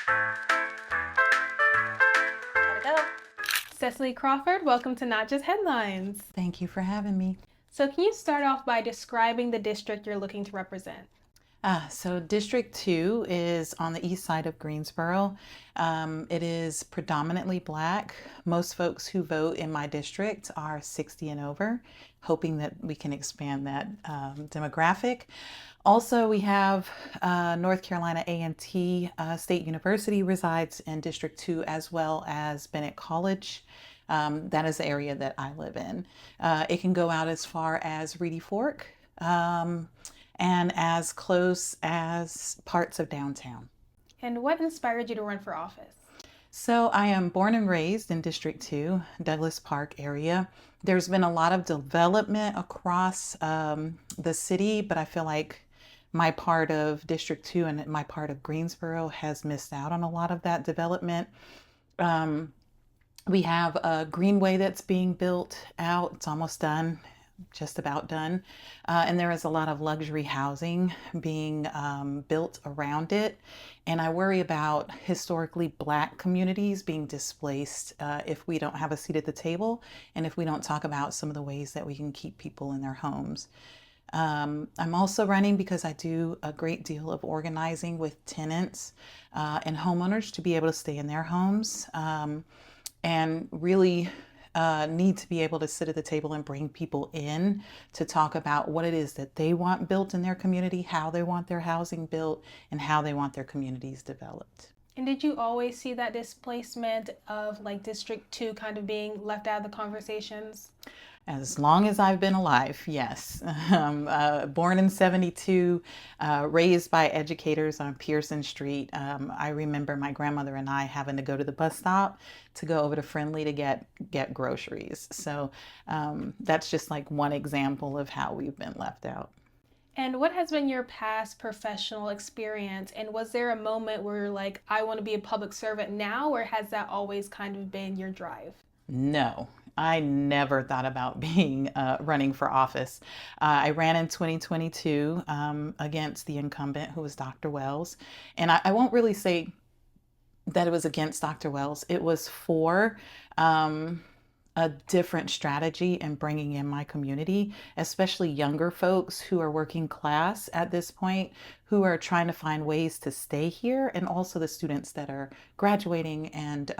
Gotta go. Cecile Crawford, welcome to Not Just Headlines. Thank you for having me. So can you start off by describing the district you're looking to represent? So District 2 is on the east side of Greensboro. It is predominantly Black. Most folks who vote in my district are 60 and over, hoping that we can expand that demographic. Also, we have North Carolina A&T State University resides in District 2, as well as Bennett College. That is the area that I live in. It can go out as far as Reedy Fork, and as close as parts of downtown. And what inspired you to run for office? So I am born and raised in District 2, Douglas Park area. There's been a lot of development across the city, but I feel like my part of District 2 and my part of Greensboro has missed out on a lot of that development. We have a greenway that's being built out. It's almost done, just about done. And there is a lot of luxury housing being built around it. And I worry about historically Black communities being displaced if we don't have a seat at the table and if we don't talk about some of the ways that we can keep people in their homes. I'm also running because I do a great deal of organizing with tenants and homeowners to be able to stay in their homes, and really need to be able to sit at the table and bring people in to talk about what it is that they want built in their community, how they want their housing built, and how they want their communities developed. And did you always see that displacement of like District 2 kind of being left out of the conversations? As long as I've been alive, yes. Born in 72, raised by educators on Pearson Street. I remember my grandmother and I having to go to the bus stop to go over to Friendly to get groceries. So that's just like one example of how we've been left out. And what has been your past professional experience? And was there a moment where you're like, I want to be a public servant now, or has that always kind of been your drive? No, I never thought about being running for office. I ran in 2022 against the incumbent, who was Dr. Wells. And I won't really say that it was against Dr. Wells. It was for a different strategy in bringing in my community, especially younger folks who are working class at this point, who are trying to find ways to stay here, and also the students that are graduating and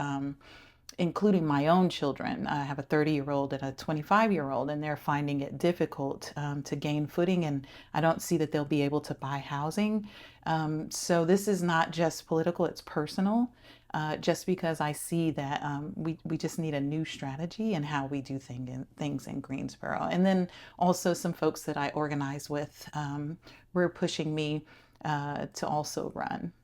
including my own children. I have a 30-year-old and a 25-year-old, and they're finding it difficult to gain footing, and I don't see that they'll be able to buy housing. So this is not just political, it's personal, just because I see that we just need a new strategy in how we do things in Greensboro. And then also some folks that I organize with were pushing me to also run.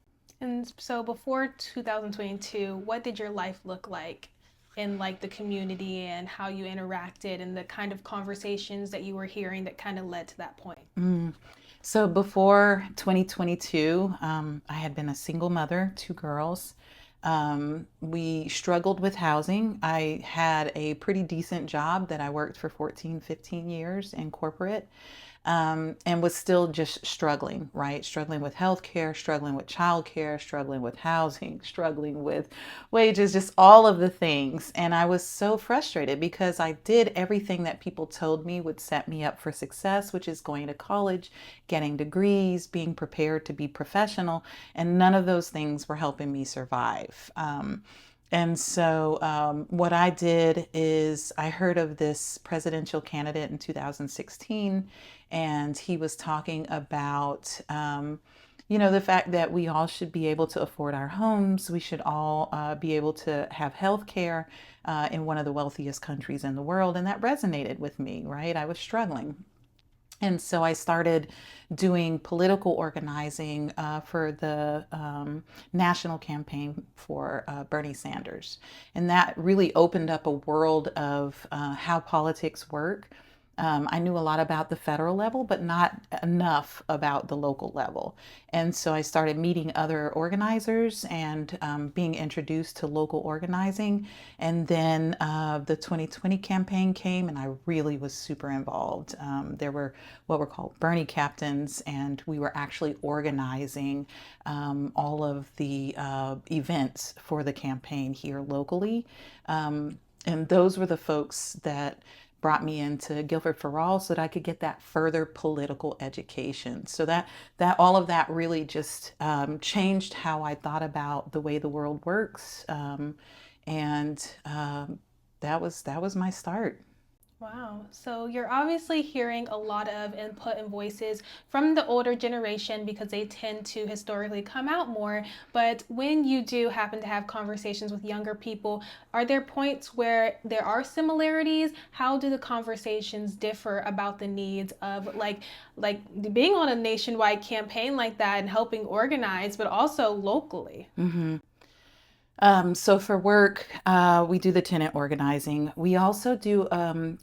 And so before 2022, what did your life look like in like the community and how you interacted and the kind of conversations that you were hearing that kind of led to that point? So before 2022, I had been a single mother, two girls. We struggled with housing. I had a pretty decent job that I worked for 14, 15 years in corporate, and was still just struggling, right? Struggling with healthcare, struggling with childcare, struggling with housing, struggling with wages, just all of the things. And I was so frustrated because I did everything that people told me would set me up for success, which is going to college, getting degrees, being prepared to be professional. And none of those things were helping me survive. And so what I did is I heard of this presidential candidate in 2016, and he was talking about, the fact that we all should be able to afford our homes. We should all be able to have health care in one of the wealthiest countries in the world. And that resonated with me, right? I was struggling. And so I started doing political organizing for the national campaign for Bernie Sanders. And that really opened up a world of how politics work. I knew a lot about the federal level, but not enough about the local level. And so I started meeting other organizers and being introduced to local organizing. And then the 2020 campaign came, and I really was super involved. There were what were called Bernie captains, and we were actually organizing all of the events for the campaign here locally. And those were the folks that brought me into Guilford for All so that I could get that further political education. So that all of that really just changed how I thought about the way the world works, and that was my start. Wow. So you're obviously hearing a lot of input and voices from the older generation because they tend to historically come out more. But when you do happen to have conversations with younger people, are there points where there are similarities? How do the conversations differ about the needs of like being on a nationwide campaign like that and helping organize, but also locally? So for work, we do the tenant organizing. We also do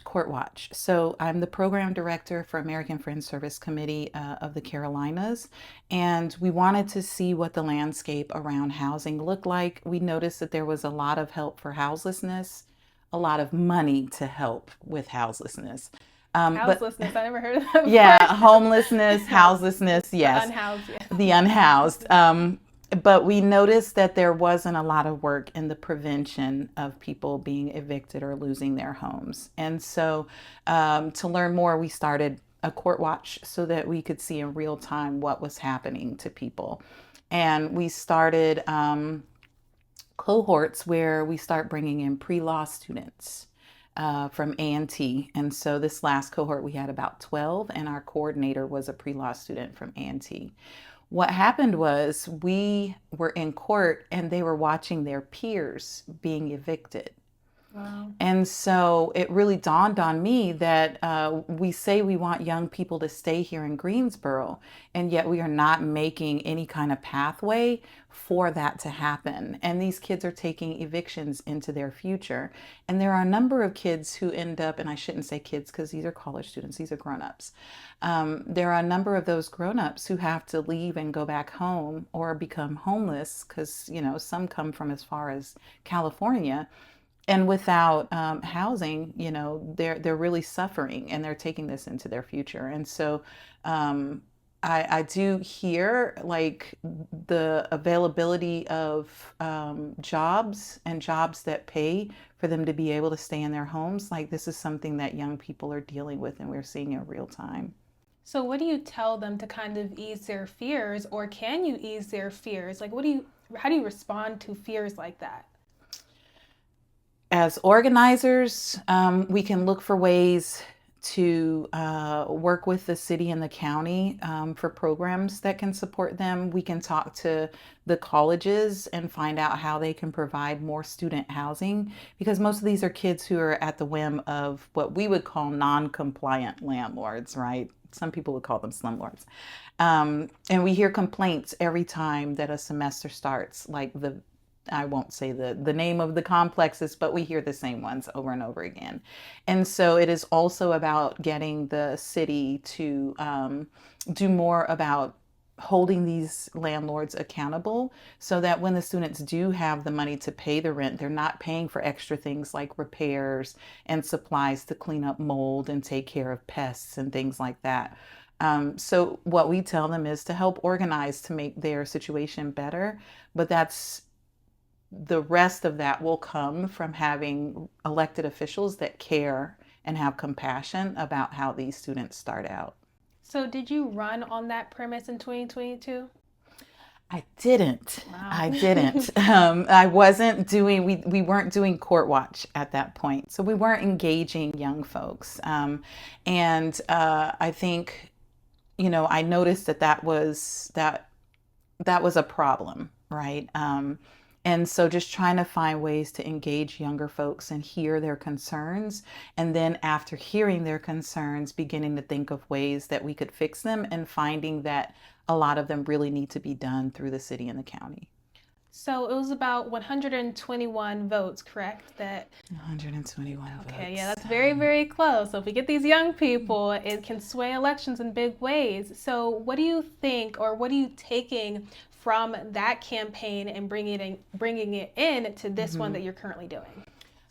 Court Watch. So I'm the program director for American Friends Service Committee of the Carolinas, and we wanted to see what the landscape around housing looked like. We noticed that there was a lot of help for houselessness, a lot of money to help with houselessness. But Houselessness, I never heard of that yeah, before. homelessness, House, houselessness, the yes, unhoused, yeah. the unhoused. But we noticed that there wasn't a lot of work in the prevention of people being evicted or losing their homes. And so to learn more, we started a court watch so that we could see in real time what was happening to people. And we started cohorts where we start bringing in pre-law students from A&T. And so this last cohort, we had about 12, and our coordinator was a pre-law student from A&T. What happened was we were in court and they were watching their peers being evicted. Wow. And so it really dawned on me that we say we want young people to stay here in Greensboro, and yet we are not making any kind of pathway for that to happen. And these kids are taking evictions into their future. And there are a number of kids who end up, and I shouldn't say kids because these are college students, these are grown-ups. There are a number of those grown-ups who have to leave and go back home or become homeless because, some come from as far as California, and without housing, they're really suffering, and they're taking this into their future. And so I do hear like the availability of jobs and jobs that pay for them to be able to stay in their homes. Like, this is something that young people are dealing with, and we're seeing in real time. So what do you tell them to kind of ease their fears, or can you ease their fears? Like, how do you respond to fears like that? As organizers, we can look for ways to work with the city and the county for programs that can support them. We can talk to the colleges and find out how they can provide more student housing, because most of these are kids who are at the whim of what we would call non-compliant landlords, right? Some people would call them slumlords. And we hear complaints every time that a semester starts, like I won't say the name of the complexes, but we hear the same ones over and over again. And so it is also about getting the city to do more about holding these landlords accountable, so that when the students do have the money to pay the rent, they're not paying for extra things like repairs and supplies to clean up mold and take care of pests and things like that. So what we tell them is to help organize to make their situation better, but the rest of that will come from having elected officials that care and have compassion about how these students start out. So did you run on that premise in 2022? I didn't. Wow. I didn't. I wasn't doing, we weren't doing court watch at that point. So we weren't engaging young folks. And I think, I noticed that was a problem, right? And so just trying to find ways to engage younger folks and hear their concerns. And then after hearing their concerns, beginning to think of ways that we could fix them, and finding that a lot of them really need to be done through the city and the county. So it was about 121 votes, correct? That 121 Okay, yeah, votes. that's very, very close. So if we get these young people, it can sway elections in big ways. So what do you think, or what are you taking from that campaign and bringing it in to this one that you're currently doing?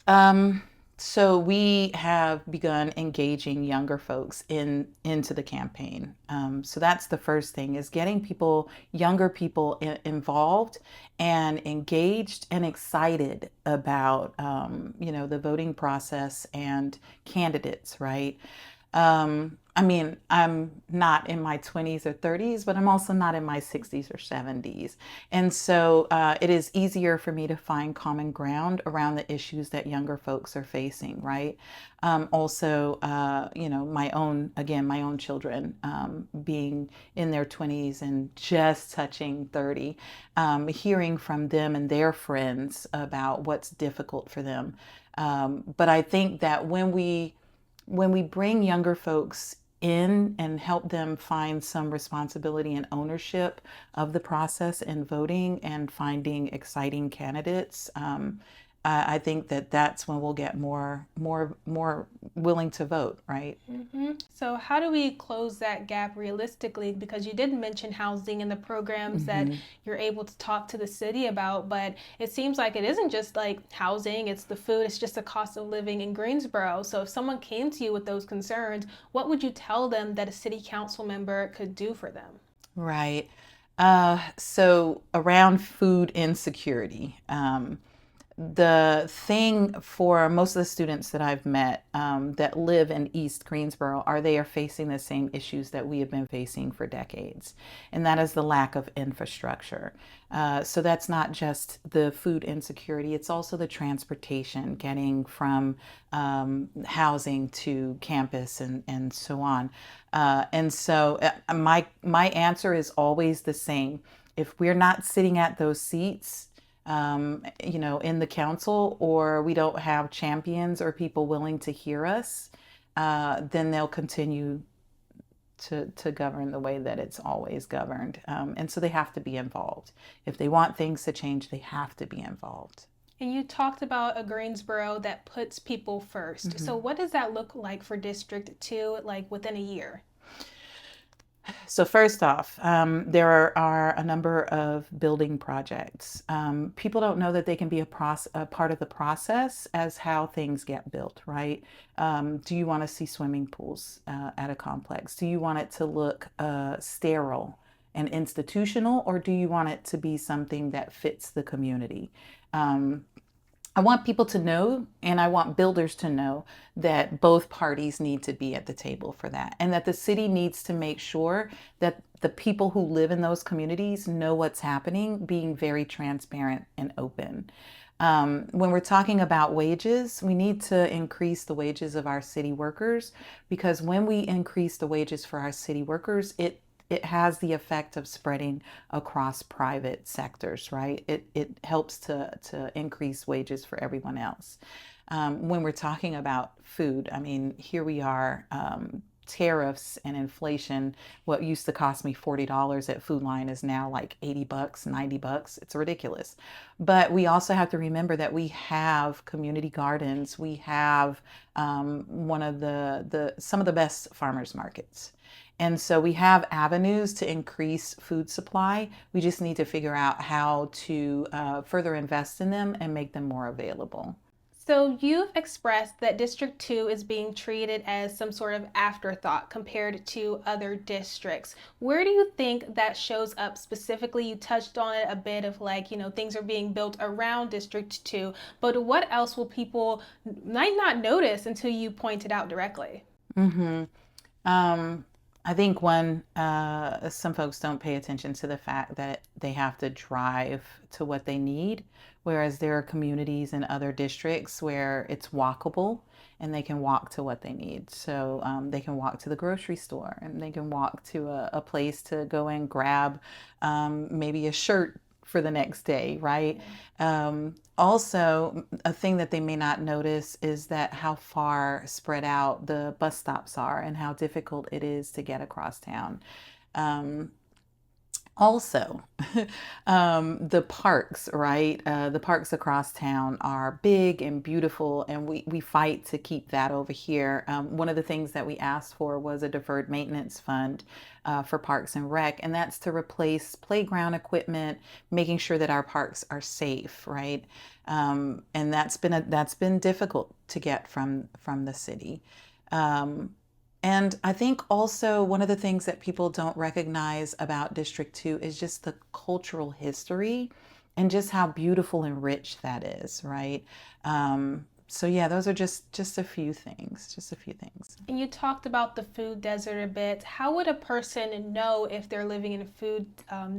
Um, so we have begun engaging younger folks into the campaign. So that's the first thing, is getting younger people involved and engaged and excited about, the voting process and candidates, right? I mean, I'm not in my 20s or 30s, but I'm also not in my 60s or 70s. And so it is easier for me to find common ground around the issues that younger folks are facing, right? Also, my own children being in their 20s and just touching 30, hearing from them and their friends about what's difficult for them. But I think that when we bring younger folks in and help them find some responsibility and ownership of the process and voting and finding exciting candidates, I think that that's when we'll get more willing to vote, right? So how do we close that gap realistically? Because you did mention housing and the programs that you're able to talk to the city about, but it seems like it isn't just like housing, it's the food, it's just the cost of living in Greensboro. So if someone came to you with those concerns, what would you tell them that a city council member could do for them? Right. So around food insecurity, the thing for most of the students that I've met that live in East Greensboro are they are facing the same issues that we have been facing for decades, and that is the lack of infrastructure. So that's not just the food insecurity, it's also the transportation, getting from housing to campus and so on. My answer is always the same. If we're not sitting at those seats, in the council, or we don't have champions or people willing to hear us, then they'll continue to govern the way that it's always governed. And so they have to be involved. If they want things to change, they have to be involved. And you talked about a Greensboro that puts people first. So what does that look like for District 2, like within a year? So first off, there are a number of building projects. People don't know that they can be a part of the process as how things get built, right? Do you want to see swimming pools at a complex? Do you want it to look sterile and institutional, or do you want it to be something that fits the community? I want people to know, and I want builders to know, that both parties need to be at the table for that, and that the city needs to make sure that the people who live in those communities know what's happening, being very transparent and open. When we're talking about wages, we need to increase the wages of our city workers, because when we increase the wages for our city workers, it has the effect of spreading across private sectors, right? It helps to increase wages for everyone else. When we're talking about food, I mean, here we are, tariffs and inflation. What used to cost me $40 at Food Line is now like $80, $90. It's ridiculous. But we also have to remember that we have community gardens. We have one of some of the best farmers markets. And so we have avenues to increase food supply. We just need to figure out how to further invest in them and make them more available. So you've expressed that District 2 is being treated as some sort of afterthought compared to other districts. Where do you think that shows up specifically? You touched on it a bit of like, things are being built around District 2, but what else will people might not notice until you point it out directly? Mm-hmm. Um, I think some folks don't pay attention to the fact that they have to drive to what they need, whereas there are communities in other districts where it's walkable and they can walk to what they need. So they can walk to the grocery store, and they can walk to a place to go and grab maybe a shirt for the next day, right? Also, a thing that they may not notice is that how far spread out the bus stops are and how difficult it is to get across town. Um, Also, the parks, right? The parks across town are big and beautiful, and we fight to keep that over here. One of the things that we asked for was a deferred maintenance fund for Parks and Rec, and that's to replace playground equipment, making sure that our parks are safe, right? And that's been difficult to get from the city. Um, and I think also one of the things that people don't recognize about District 2 is just the cultural history and just how beautiful and rich that is, right? So yeah, those are just a few things, just a few things. And you talked about the food desert a bit. How would a person know if they're living in a food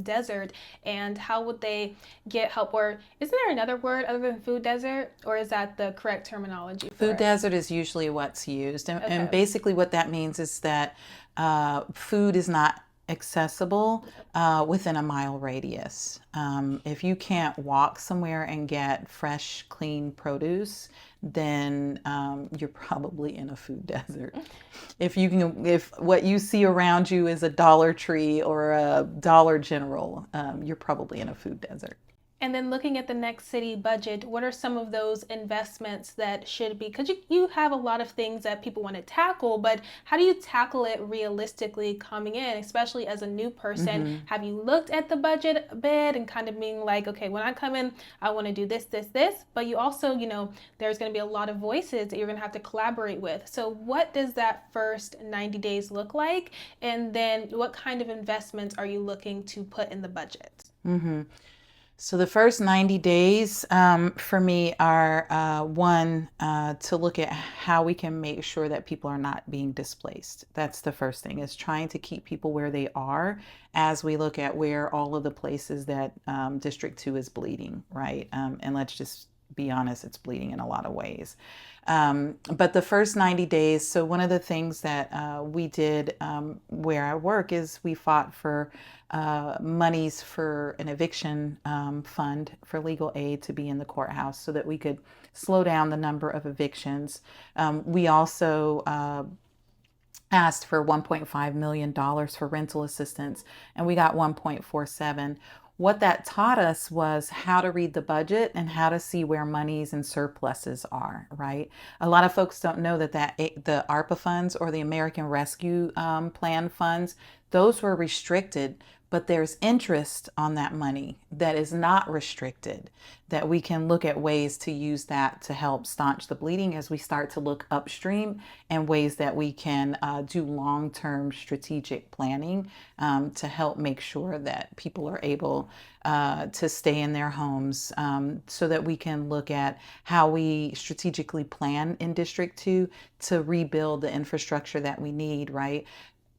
desert, and how would they get help? Or isn't there another word other than food desert, or is that the correct terminology for Food it? desert is usually what's used. And Okay. basically, what that means is that food is not accessible within a mile radius. If you can't walk somewhere and get fresh, clean produce, then you're probably in a food desert. If what you see around you is a Dollar Tree or a Dollar General, you're probably in a food desert. And then looking at the next city budget, what are some of those investments that should be? Because you have a lot of things that people want to tackle, but how do you tackle it realistically coming in, especially as a new person? Mm-hmm. Have you looked at the budget a bit and kind of being like, okay, when I come in, I want to do this, this, this, but you also, there's going to be a lot of voices that you're going to have to collaborate with. So what does that first 90 days look like? And then what kind of investments are you looking to put in the budget? Mm-hmm. So the first 90 days for me are one, to look at how we can make sure that people are not being displaced. That's the first thing, is trying to keep people where they are as we look at where all of the places that District 2 is bleeding, right? And let's just be honest, it's bleeding in a lot of ways. But the first 90 days, so one of the things that we did where I work is we fought for monies for an eviction fund for legal aid to be in the courthouse so that we could slow down the number of evictions. We also asked for $1.5 million for rental assistance, and we got 1.47. What that taught us was how to read the budget and how to see where monies and surpluses are, right? A lot of folks don't know that the ARPA funds or the American Rescue Plan funds, those were restricted, but there's interest on that money that is not restricted, that we can look at ways to use that to help staunch the bleeding as we start to look upstream, and ways that we can do long-term strategic planning to help make sure that people are able to stay in their homes, so that we can look at how we strategically plan in District 2 to rebuild the infrastructure that we need, right?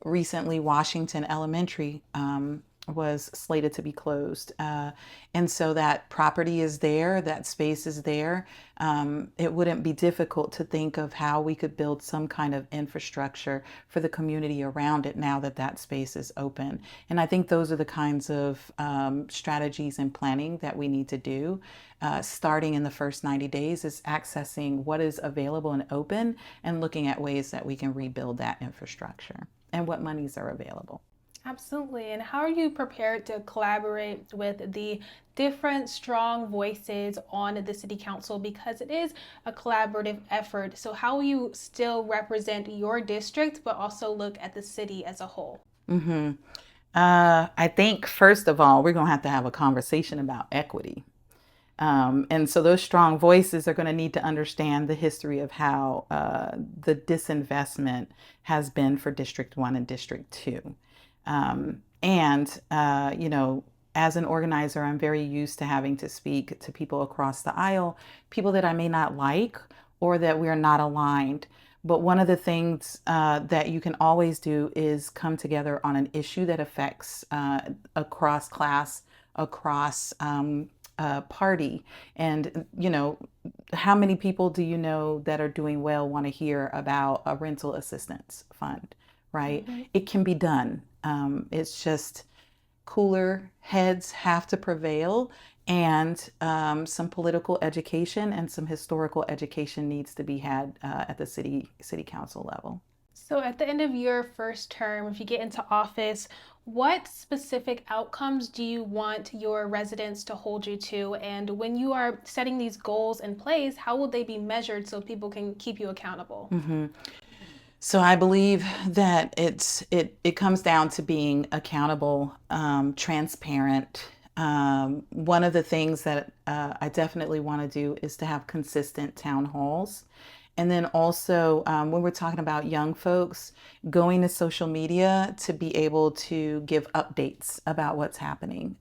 Recently, Washington Elementary was slated to be closed. And so that property is there, that space is there. It wouldn't be difficult to think of how we could build some kind of infrastructure for the community around it now that that space is open. And I think those are the kinds of strategies and planning that we need to do. Starting in the first 90 days is accessing what is available and open and looking at ways that we can rebuild that infrastructure and what monies are available. Absolutely. And how are you prepared to collaborate with the different strong voices on the city council, because it is a collaborative effort? So how will you still represent your district but also look at the city as a whole? Mm-hmm. I think first of all, we're going to have a conversation about equity. And so those strong voices are going to need to understand the history of how the disinvestment has been for District 1 and District 2. As an organizer, I'm very used to having to speak to people across the aisle, people that I may not like or that we're not aligned. But one of the things that you can always do is come together on an issue that affects across class, across party. And, how many people do you know that are doing well want to hear about a rental assistance fund, right? Mm-hmm. It can be done. It's just cooler heads have to prevail, and some political education and some historical education needs to be had at the city council level. So, at the end of your first term, if you get into office, what specific outcomes do you want your residents to hold you to? And when you are setting these goals in place, how will they be measured so people can keep you accountable? So I believe that it comes down to being accountable, transparent. One of the things that I definitely want to do is to have consistent town halls. And then also, when we're talking about young folks, going to social media to be able to give updates about what's happening.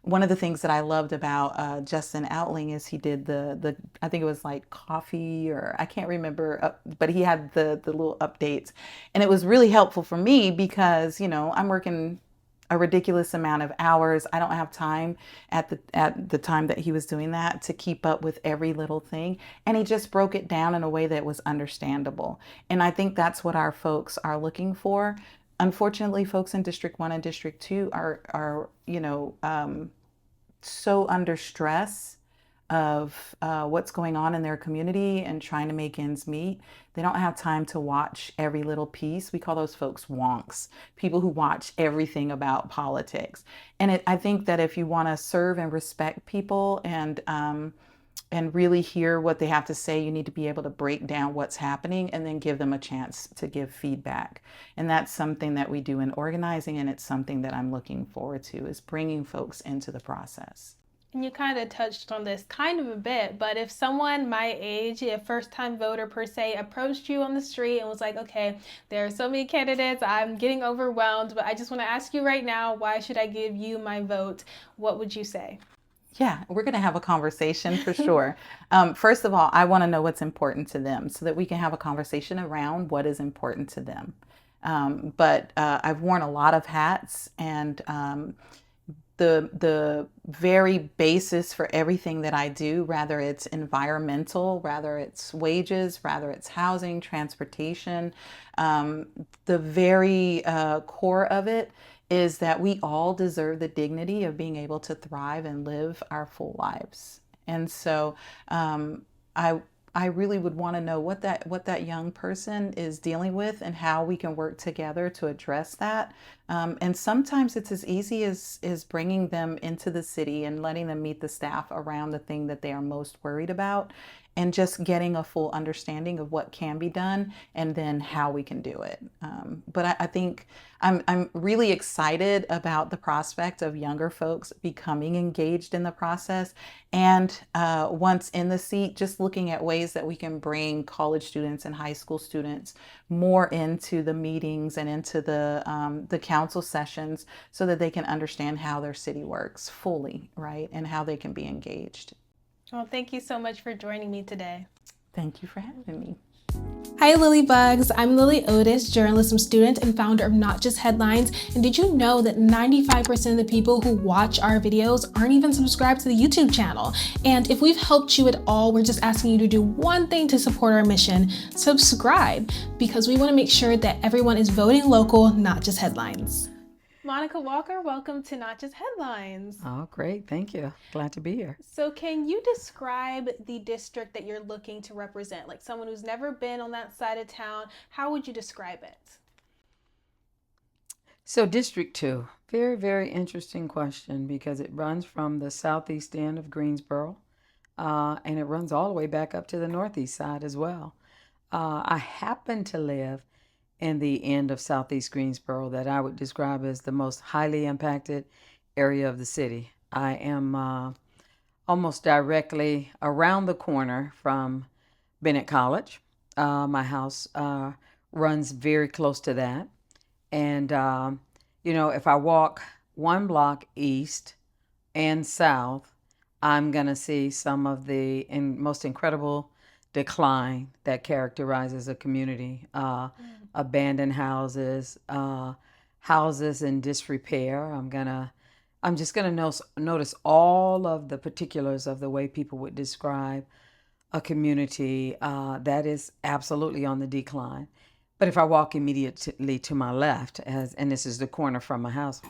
One of the things that I loved about Justin Outling is he did the I think it was like coffee, or I can't remember, but he had the little updates, and it was really helpful for me because I'm working a ridiculous amount of hours. I don't have time at the time that he was doing that to keep up with every little thing. And he just broke it down in a way that was understandable. And I think that's what our folks are looking for. Unfortunately, folks in District 1 and District 2 are so under stress of what's going on in their community and trying to make ends meet. They don't have time to watch every little piece. We call those folks wonks, people who watch everything about politics. And I think that if you want to serve and respect people and really hear what they have to say, you need to be able to break down what's happening and then give them a chance to give feedback. And that's something that we do in organizing, and it's something that I'm looking forward to, is bringing folks into the process. And you kind of touched on this kind of a bit, but if someone my age, a first time voter per se, approached you on the street and was like, okay, there are so many candidates, I'm getting overwhelmed, but I just want to ask you right now, why should I give you my vote? What would you say? Yeah, we're going to have a conversation for sure. First of all, I want to know what's important to them so that we can have a conversation around what is important to them. But I've worn a lot of hats, and the very basis for everything that I do, whether it's environmental, whether it's wages, whether it's housing, transportation, the very core of it is that we all deserve the dignity of being able to thrive and live our full lives. And so I I really would want to know what that young person is dealing with and how we can work together to address that. And sometimes it's as easy as bringing them into the city and letting them meet the staff around the thing that they are most worried about, and just getting a full understanding of what can be done and then how we can do it. But I think I'm really excited about the prospect of younger folks becoming engaged in the process. And once in the seat, just looking at ways that we can bring college students and high school students more into the meetings and into the council sessions so that they can understand how their city works fully, right? And how they can be engaged. Well, thank you so much for joining me today. Thank you for having me. Hi Lilybugs, I'm Lily Otis, journalism student and founder of Not Just Headlines. And did you know that 95% of the people who watch our videos aren't even subscribed to the YouTube channel? And if we've helped you at all, we're just asking you to do one thing to support our mission: subscribe, because we want to make sure that everyone is voting local, not just headlines. Monica Walker, welcome to Not Just Headlines. Oh, great. Thank you. Glad to be here. So can you describe the district that you're looking to represent? Like someone who's never been on that side of town, how would you describe it? So District 2, very, very interesting question because it runs from the southeast end of Greensboro and it runs all the way back up to the northeast side as well. I happen to live in the end of southeast Greensboro that I would describe as the most highly impacted area of the city. I am almost directly around the corner from Bennett College. My house runs very close to that. And, if I walk one block east and south, I'm going to see some of the most incredible decline that characterizes a community. Abandoned houses, houses in disrepair. I'm just gonna notice all of the particulars of the way people would describe a community that is absolutely on the decline. But if I walk immediately to my left, and this is the corner from my house,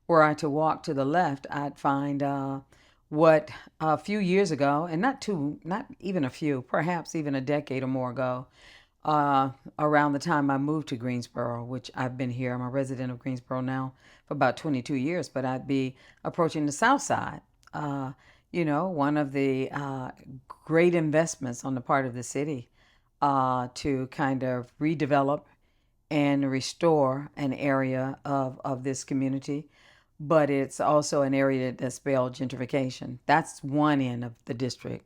were I to walk to the left, I'd find what a few years ago, and not even a few, perhaps even a decade or more ago, around the time I moved to Greensboro, which I've been here. I'm a resident of Greensboro now for about 22 years, but I'd be approaching the South Side. One of the great investments on the part of the city to kind of redevelop and restore an area of this community, but it's also an area that spelled gentrification. That's one end of the district,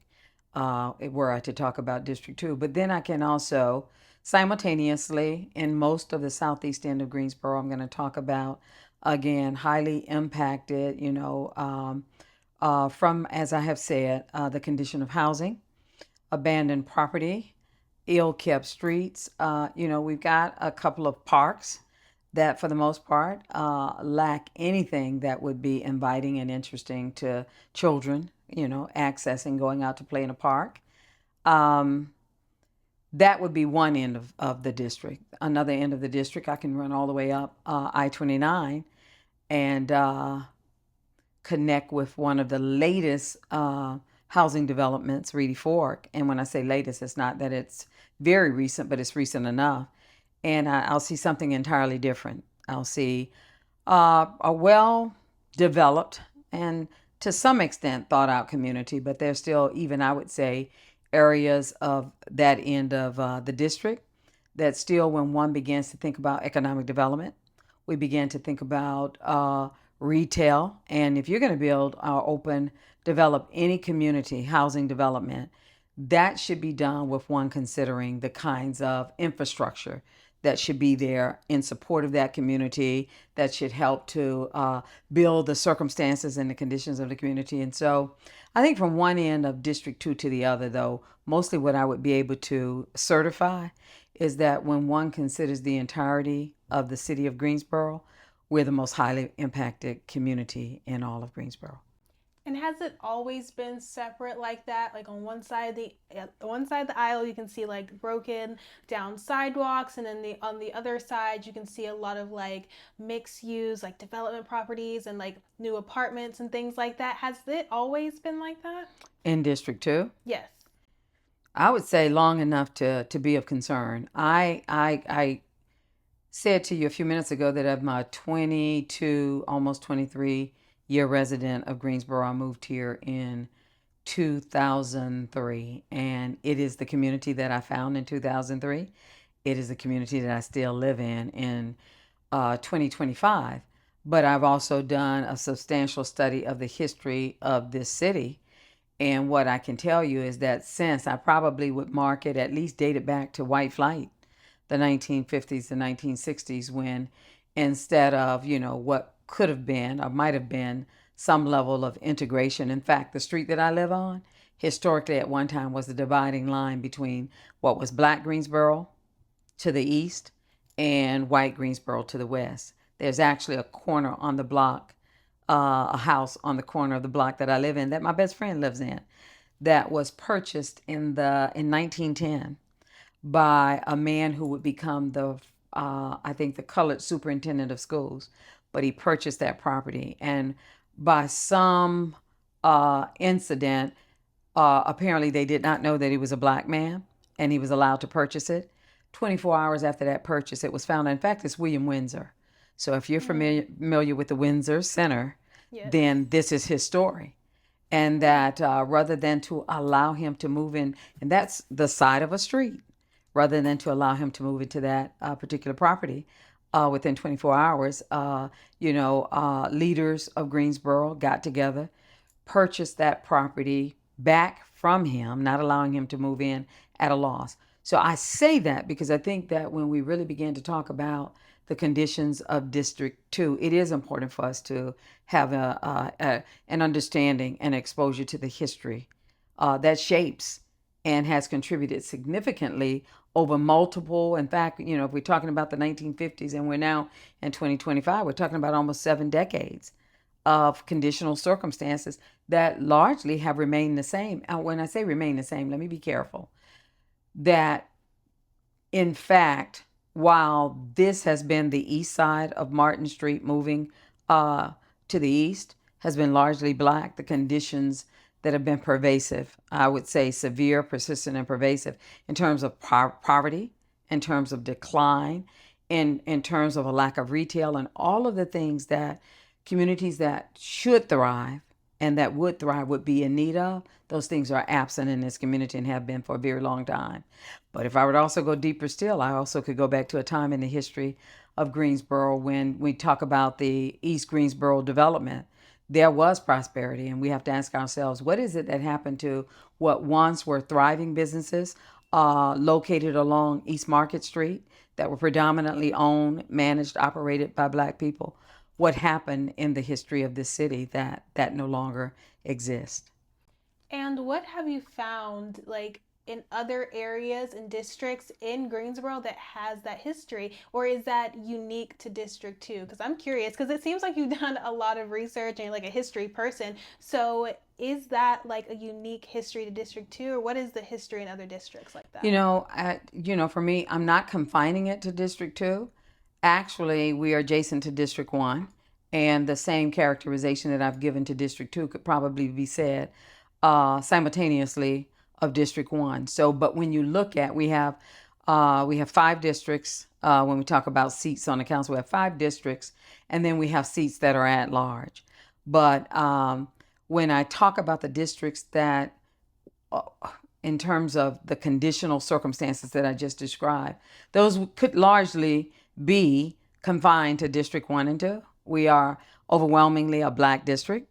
were I to talk about District 2. But then I can also simultaneously, in most of the southeast end of Greensboro, I'm going to talk about, again, highly impacted, from, as I have said, the condition of housing, abandoned property, ill-kept streets. We've got a couple of parks that, for the most part, lack anything that would be inviting and interesting to children, accessing, going out to play in a park. That would be one end of the district. Another end of the district, I can run all the way up I-29 and connect with one of the latest housing developments, Reedy Fork. And when I say latest, it's not that it's very recent, but it's recent enough. And I'll see something entirely different. I'll see a well-developed and to some extent thought out community, but there's still, even I would say, areas of that end of the district that still, when one begins to think about economic development, we begin to think about retail. And if you're going to build or develop any community housing development, that should be done with one considering the kinds of infrastructure that should be there in support of that community, that should help to build the circumstances and the conditions of the community. And so I think from one end of District 2 to the other, though, mostly what I would be able to certify is that when one considers the entirety of the city of Greensboro, we're the most highly impacted community in all of Greensboro. And has it always been separate like that? Like on one side of the aisle, you can see like broken down sidewalks, and then on the other side, you can see a lot of like mixed use, like development properties and like new apartments and things like that. Has it always been like that? In District 2? Yes. I would say long enough to be of concern. I said to you a few minutes ago that I'm a 22, almost 23-year resident of Greensboro. I moved here in 2003, and it is the community that I found in 2003. It is the community that I still live in 2025. But I've also done a substantial study of the history of this city. And what I can tell you is that since I probably would mark it, at least date it back to white flight, the 1950s, the 1960s, when instead of, what could have been or might have been some level of integration. In fact, the street that I live on, historically at one time was the dividing line between what was Black Greensboro to the east and white Greensboro to the west. There's actually a corner on the block, a house on the corner of the block that I live in that my best friend lives in, that was purchased in 1910 by a man who would become I think the colored superintendent of schools. But he purchased that property, and by some incident, apparently they did not know that he was a Black man, and he was allowed to purchase it. 24 hours after that purchase, it was found. In fact, it's William Windsor. So if you're familiar with the Windsor Center, yes, then this is his story. And that rather than to allow him to move in, and that's the side of a street, rather than to allow him to move into that particular property within 24 hours, leaders of Greensboro got together, purchased that property back from him, not allowing him to move in at a loss. So I say that because I think that when we really begin to talk about the conditions of District 2, it is important for us to have an understanding and exposure to the history that shapes and has contributed significantly over multiple. In fact, if we're talking about the 1950s and we're now in 2025, we're talking about almost 7 decades of conditional circumstances that largely have remained the same. And when I say remain the same, let me be careful. That, in fact, while this has been the east side of Martin Street, moving to the east, has been largely Black, the conditions that have been pervasive, I would say severe, persistent, and pervasive in terms of poverty, in terms of decline, in terms of a lack of retail, and all of the things that communities that should thrive and that would thrive would be in need of. Those things are absent in this community and have been for a very long time. But if I would also go deeper still, I also could go back to a time in the history of Greensboro when we talk about the East Greensboro development. There was prosperity, and we have to ask ourselves, what is it that happened to what once were thriving businesses located along East Market Street that were predominantly owned, managed, operated by Black people? What happened in the history of this city that no longer exists? And what have you found, like, in other areas and districts in Greensboro that has that history, or is that unique to District 2? Because I'm curious, because it seems like you've done a lot of research and you're like a history person. So is that like a unique history to District 2, or what is the history in other districts like that? For me, I'm not confining it to District 2. Actually, we are adjacent to District 1, and the same characterization that I've given to District 2 could probably be said simultaneously of District 1. So, but when you look at, we have 5 districts. When we talk about seats on the council, we have 5 districts, and then we have seats that are at large. But when I talk about the districts that, in terms of the conditional circumstances that I just described, those could largely be confined to District 1 and 2. We are overwhelmingly a Black district.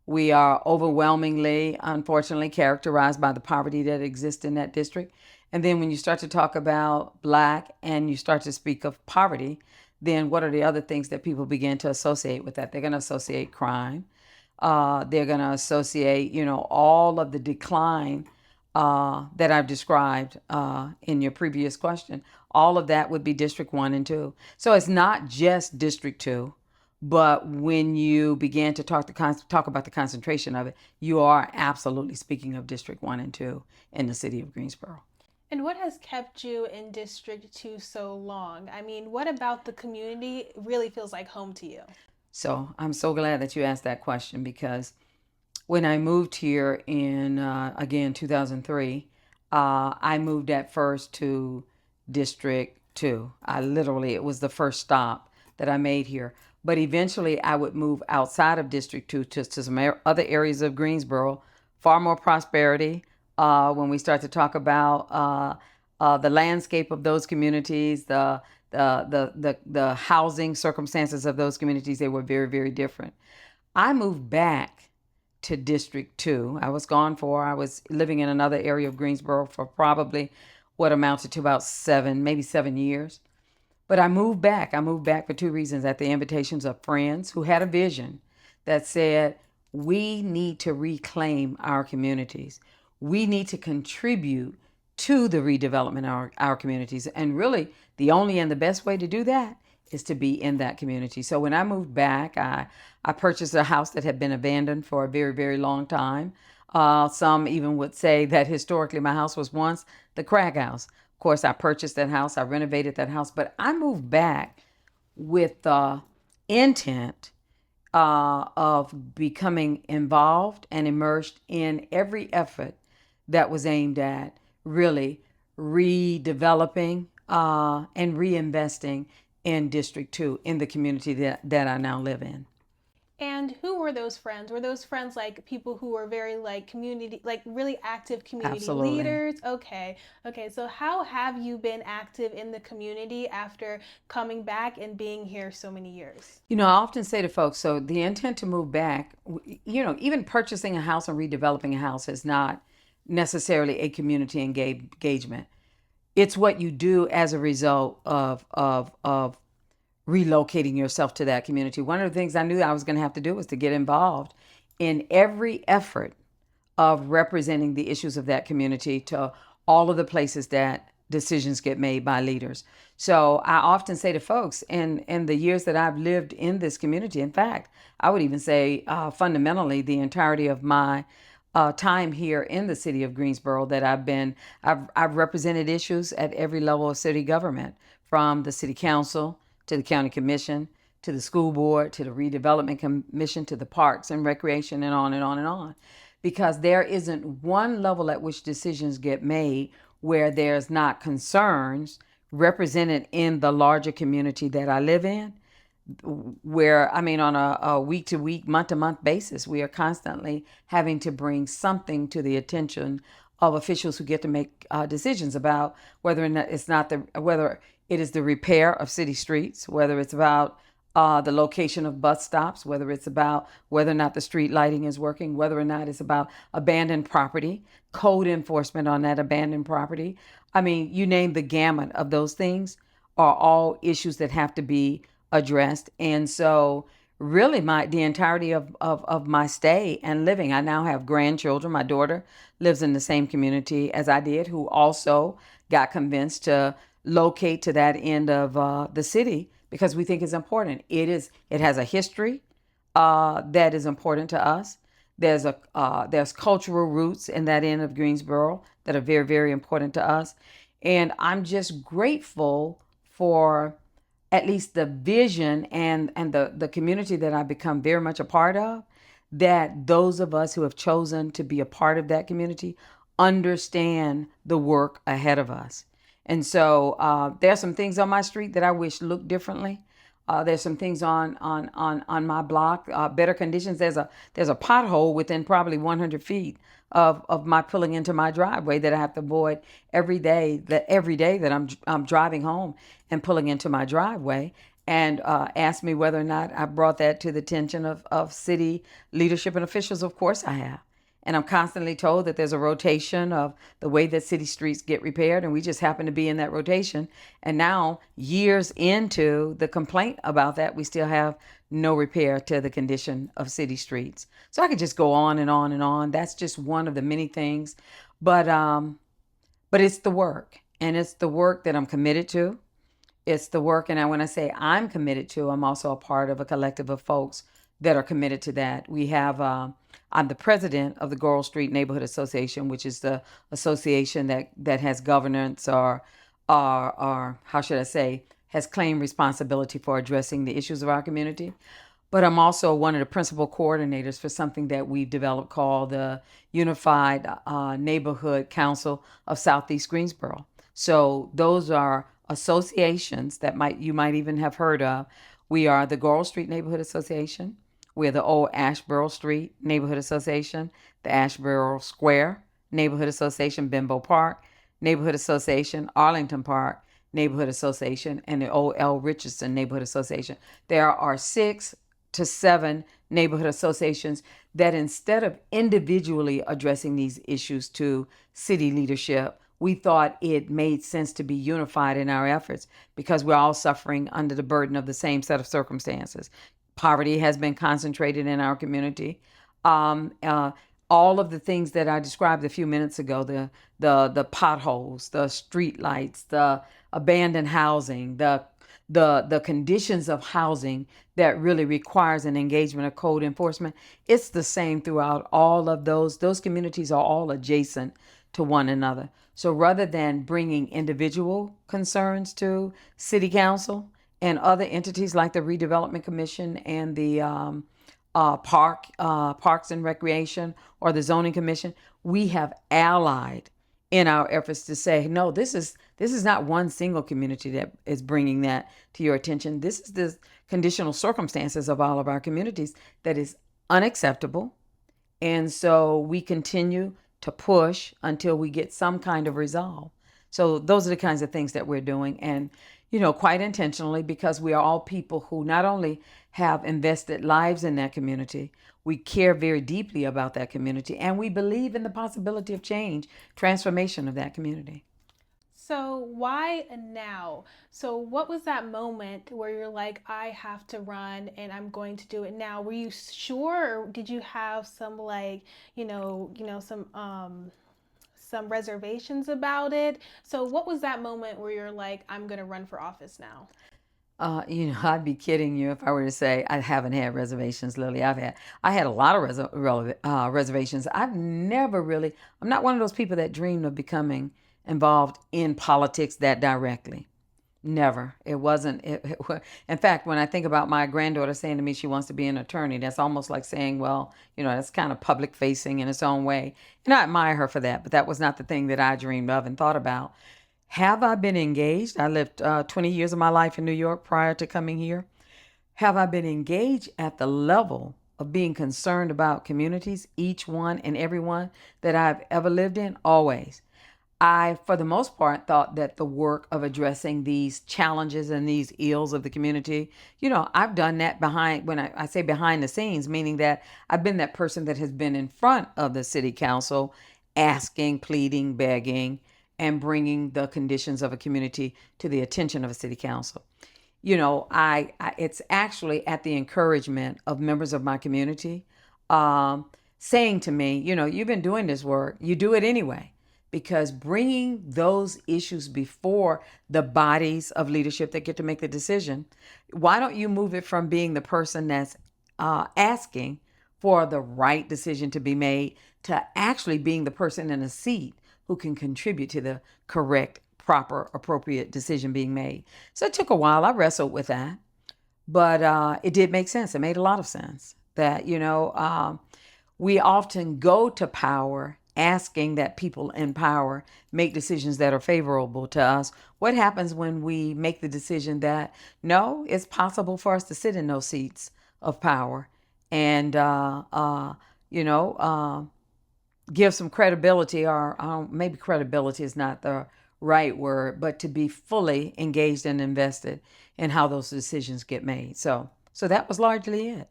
We are overwhelmingly, unfortunately, characterized by the poverty that exists in that district. And then when you start to talk about Black and you start to speak of poverty, then what are the other things that people begin to associate with that? They're going to associate crime. They're going to associate, all of the decline that I've described in your previous question. All of that would be District 1 and 2. So it's not just District 2. But when you begin to talk about the concentration of it, you are absolutely speaking of District 1 and 2 in the city of Greensboro. And what has kept you in District 2 so long? I mean, what about the community really feels like home to you? So I'm so glad that you asked that question, because when I moved here in, again, 2003, I moved at first to District 2. It was the first stop that I made here. But eventually I would move outside of District 2 to some other areas of Greensboro, far more prosperity. When we start to talk about the landscape of those communities, the housing circumstances of those communities, they were very, very different. I moved back to District 2. I was living in another area of Greensboro for probably what amounted to about maybe 7 years. But I moved back. I moved back for 2 reasons: at the invitations of friends who had a vision that said, we need to reclaim our communities. We need to contribute to the redevelopment of our communities. And really, the only and the best way to do that is to be in that community. So when I moved back, I purchased a house that had been abandoned for a very, very long time. Some even would say that historically my house was once the crack house. Of course, I purchased that house, I renovated that house, but I moved back with the intent of becoming involved and immersed in every effort that was aimed at really redeveloping and reinvesting in District 2, in the community that I now live in. And who were those friends? Were those friends like people who were very like community, like really active community Absolutely. leaders? Okay. So how have you been active in the community after coming back and being here so many years? I often say to folks, so the intent to move back, even purchasing a house and redeveloping a house is not necessarily a community engagement. It's what you do as a result of relocating yourself to that community. One of the things I knew I was going to have to do was to get involved in every effort of representing the issues of that community to all of the places that decisions get made by leaders. So I often say to folks, in the years that I've lived in this community, in fact, I would even say fundamentally the entirety of my time here in the city of Greensboro, that I've represented issues at every level of city government, from the city council to the county commission, to the school board, to the redevelopment commission, to the parks and recreation, and on and on and on. Because there isn't one level at which decisions get made where there's not concerns represented in the larger community that I live in, where, I mean, on a week to week, month to month basis, we are constantly having to bring something to the attention of officials who get to make decisions about whether or not whether it is the repair of city streets, whether it's about the location of bus stops, whether it's about whether or not the street lighting is working, whether or not it's about abandoned property, code enforcement on that abandoned property. I mean, you name the gamut of those things are all issues that have to be addressed. And so really the entirety of my stay and living, I now have grandchildren. My daughter lives in the same community as I did, who also got convinced to locate to that end of the city because we think it's important. It has a history that is important to us. There's cultural roots in that end of Greensboro that are very, very important to us. And I'm just grateful for at least the vision and the community that I've become very much a part of, that those of us who have chosen to be a part of that community understand the work ahead of us. And so there's some things on my street that I wish looked differently. There's some things on my block, better conditions. There's a pothole within probably 100 feet of my pulling into my driveway that I have to avoid every day. That I'm driving home and pulling into my driveway. And asked me whether or not I brought that to the attention of city leadership and officials. Of course I have. And I'm constantly told that there's a rotation of the way that city streets get repaired, and we just happen to be in that rotation. And now, years into the complaint about that, we still have no repair to the condition of city streets. So I could just go on and on and on. That's just one of the many things. But it's the work, and it's the work that I'm committed to. It's the work, and when I say I'm committed to, I'm also a part of a collective of folks that are committed to that. I'm the president of the Goral Street Neighborhood Association, which is the association that has governance or how should I say, has claimed responsibility for addressing the issues of our community. But I'm also one of the principal coordinators for something that we've developed called the Unified Neighborhood Council of Southeast Greensboro. So those are associations that you might even have heard of. We are the Goral Street Neighborhood Association. We're the Old Ashboro Street Neighborhood Association, the Ashboro Square Neighborhood Association, Bimbo Park Neighborhood Association, Arlington Park Neighborhood Association, and the Old L. Richardson Neighborhood Association. There are 6 to 7 neighborhood associations that, instead of individually addressing these issues to city leadership, we thought it made sense to be unified in our efforts because we're all suffering under the burden of the same set of circumstances. Poverty has been concentrated in our community. All of the things that I described a few minutes ago, the potholes, the street lights, the abandoned housing, the conditions of housing that really requires an engagement of code enforcement. It's the same throughout all of those. Those communities are all adjacent to one another. So rather than bringing individual concerns to city council and other entities like the Redevelopment Commission and the Parks and Recreation or the Zoning Commission, we have allied in our efforts to say, no, this is not one single community that is bringing that to your attention. This is the conditional circumstances of all of our communities that is unacceptable. And so we continue to push until we get some kind of resolve. So those are the kinds of things that we're doing, and quite intentionally, because we are all people who not only have invested lives in that community, we care very deeply about that community, and we believe in the possibility of change, transformation of that community. So why now? So what was that moment where you're like, I have to run and I'm going to do it now? Were you sure, or did you have some some reservations about it? So what was that moment where you're like, I'm going to run for office now? I'd be kidding you if I were to say I haven't had reservations, Lily. I had a lot of reservations. I'm not one of those people that dreamed of becoming involved in politics that directly. Never. It wasn't. In fact, when I think about my granddaughter saying to me she wants to be an attorney, that's almost like saying, well, that's kind of public facing in its own way. And I admire her for that, but that was not the thing that I dreamed of and thought about. Have I been engaged? I lived 20 years of my life in New York prior to coming here. Have I been engaged at the level of being concerned about communities, each one and every one that I've ever lived in? Always. I, for the most part, thought that the work of addressing these challenges and these ills of the community, I've done that behind, when I say behind the scenes, meaning that I've been that person that has been in front of the city council asking, pleading, begging, and bringing the conditions of a community to the attention of a city council. It's actually at the encouragement of members of my community saying to me, you've been doing this work, you do it anyway. Because bringing those issues before the bodies of leadership that get to make the decision, why don't you move it from being the person that's asking for the right decision to be made to actually being the person in a seat who can contribute to the correct, proper, appropriate decision being made? So it took a while. I wrestled with that, but it did make sense. It made a lot of sense that, we often go to power asking that people in power make decisions that are favorable to us. What happens when we make the decision that, no, it's possible for us to sit in those seats of power and, give some credibility, or maybe credibility is not the right word, but to be fully engaged and invested in how those decisions get made. So that was largely it.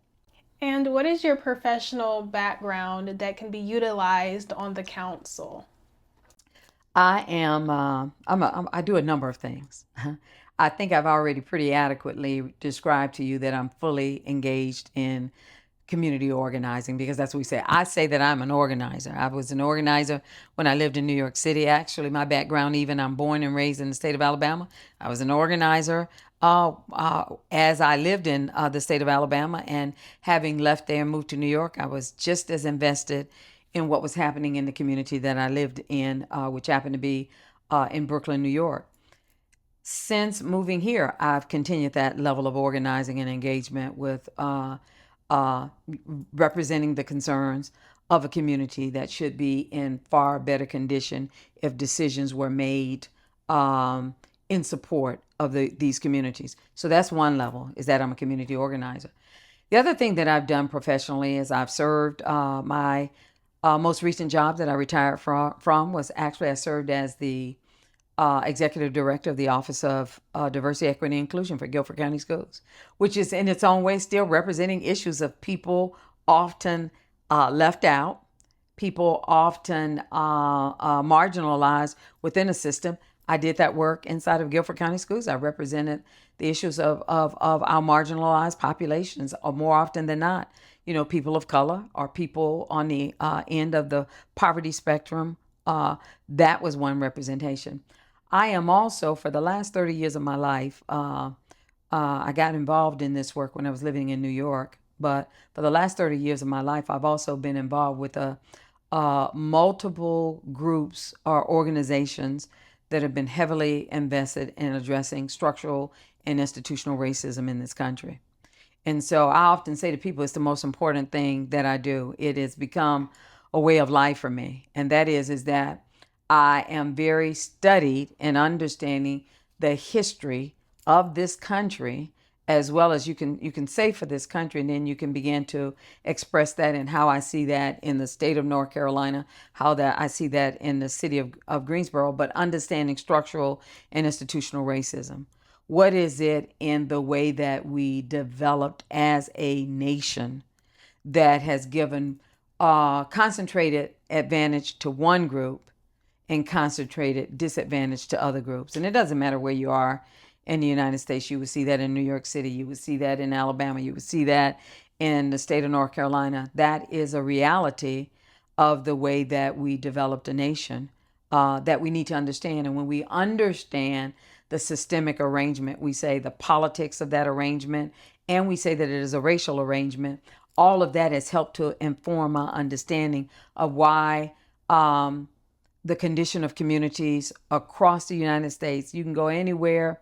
And what is your professional background that can be utilized on the council? I am. I do a number of things. I think I've already pretty adequately described to you that I'm fully engaged in community organizing, because that's what we say. I say that I'm an organizer. I was an organizer when I lived in New York City. Actually, my background, even I'm born and raised in the state of Alabama. I was an organizer as I lived in the state of Alabama, and having left there and moved to New York, I was just as invested in what was happening in the community that I lived in, which happened to be in Brooklyn, New York. Since moving here, I've continued that level of organizing and engagement with representing the concerns of a community that should be in far better condition if decisions were made in support of these communities. So that's one level, is that I'm a community organizer. The other thing that I've done professionally is I've served my most recent job that I retired from was actually I served as the executive director of the Office of Diversity, Equity, and Inclusion for Guilford County Schools, which is in its own way still representing issues of people often left out, people often marginalized within a system. I did that work inside of Guilford County Schools. I represented the issues of our marginalized populations, or more often than not, people of color or people on the end of the poverty spectrum. That was one representation. I am also, for the last 30 years of my life, I got involved in this work when I was living in New York. But for the last 30 years of my life, I've also been involved with multiple groups or organizations that have been heavily invested in addressing structural and institutional racism in this country. And so I often say to people, it's the most important thing that I do. It has become a way of life for me. And that is that I am very studied in understanding the history of this country, as well as you can say for this country, and then you can begin to express that in how I see that in the state of North Carolina, how that I see that in the city of Greensboro, but understanding structural and institutional racism. What is it in the way that we developed as a nation that has given concentrated advantage to one group and concentrated disadvantage to other groups? And it doesn't matter where you are in the United States. You would see that in New York City. You would see that in Alabama. You would see that in the state of North Carolina. That is a reality of the way that we developed a nation that we need to understand. And when we understand the systemic arrangement, we say the politics of that arrangement, and we say that it is a racial arrangement, all of that has helped to inform our understanding of why the condition of communities across the United States, you can go anywhere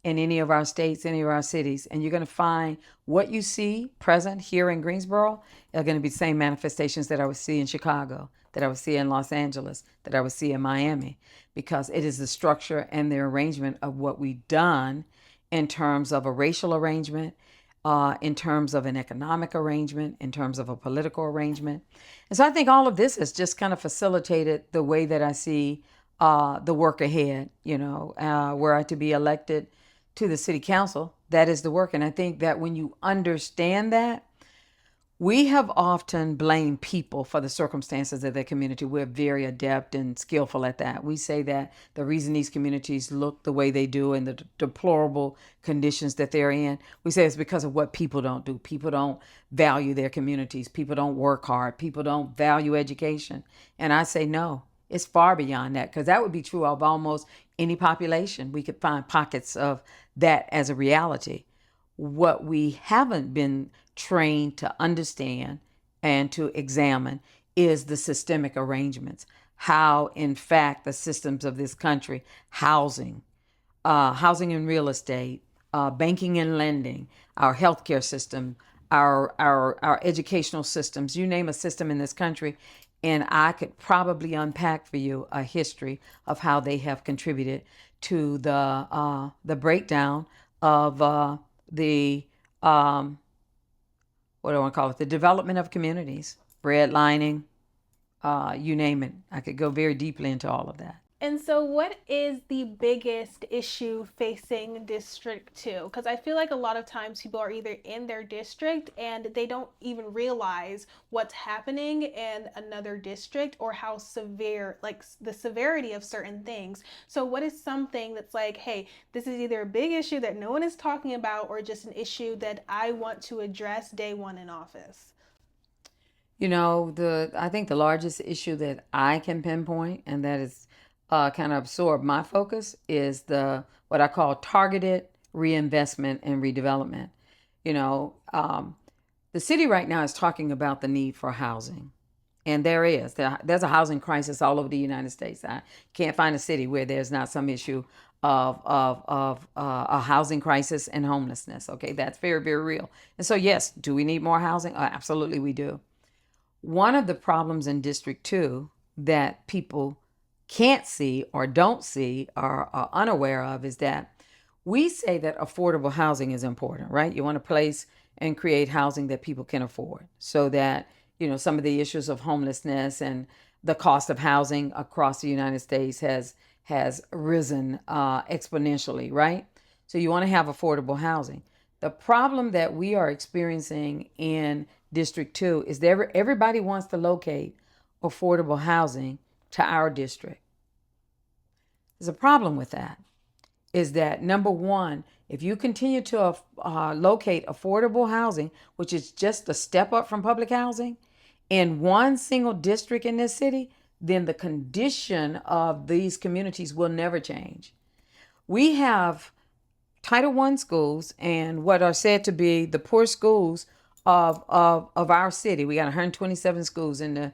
in any of our states, any of our cities, and you're going to find what you see present here in Greensboro are going to be the same manifestations that I would see in Chicago, that I would see in Los Angeles, that I would see in Miami, because it is the structure and the arrangement of what we've done in terms of a racial arrangement, in terms of an economic arrangement, in terms of a political arrangement. And so I think all of this has just kind of facilitated the way that I see the work ahead, were I to be elected to the city council, that is the work. And I think that when you understand that, we have often blamed people for the circumstances of their community. We're very adept and skillful at that. We say that the reason these communities look the way they do and the deplorable conditions that they're in, we say it's because of what people don't do. People don't value their communities. People don't work hard. People don't value education. And I say, no, it's far beyond that, because that would be true of almost any population. We could find pockets of that as a reality. What we haven't been trained to understand and to examine is the systemic arrangements. How, in fact, the systems of this country, housing and real estate, banking and lending, our healthcare system, our educational systems, you name a system in this country, and I could probably unpack for you a history of how they have contributed to the breakdown of the what do I want to call it? The development of communities, redlining, you name it. I could go very deeply into all of that. And so, what is the biggest issue facing District 2? Because I feel like a lot of times people are either in their district and they don't even realize what's happening in another district or how severe, like the severity of certain things. So, what is something that's like, hey, this is either a big issue that no one is talking about or just an issue that I want to address day one in office? I think the largest issue that I can pinpoint, and that is kind of absorb my focus, is the what I call targeted reinvestment and redevelopment. The city right now is talking about the need for housing, and there's a housing crisis all over the United States. I can't find a city where there's not some issue of a housing crisis and homelessness. Okay, that's very, very real. And so, yes, do we need more housing? Absolutely, we do. One of the problems in District 2 that people can't see or don't see or are unaware of is that we say that affordable housing is important, right? You want to place and create housing that people can afford, so that, some of the issues of homelessness and the cost of housing across the United States has risen exponentially, right? So you want to have affordable housing. The problem that we are experiencing in District 2 is that everybody wants to locate affordable housing to our district. There's a problem with that, is that number one, if you continue to locate affordable housing, which is just a step up from public housing, in one single district in this city, then the condition of these communities will never change. We have Title I schools and what are said to be the poor schools of our city. We got 127 schools in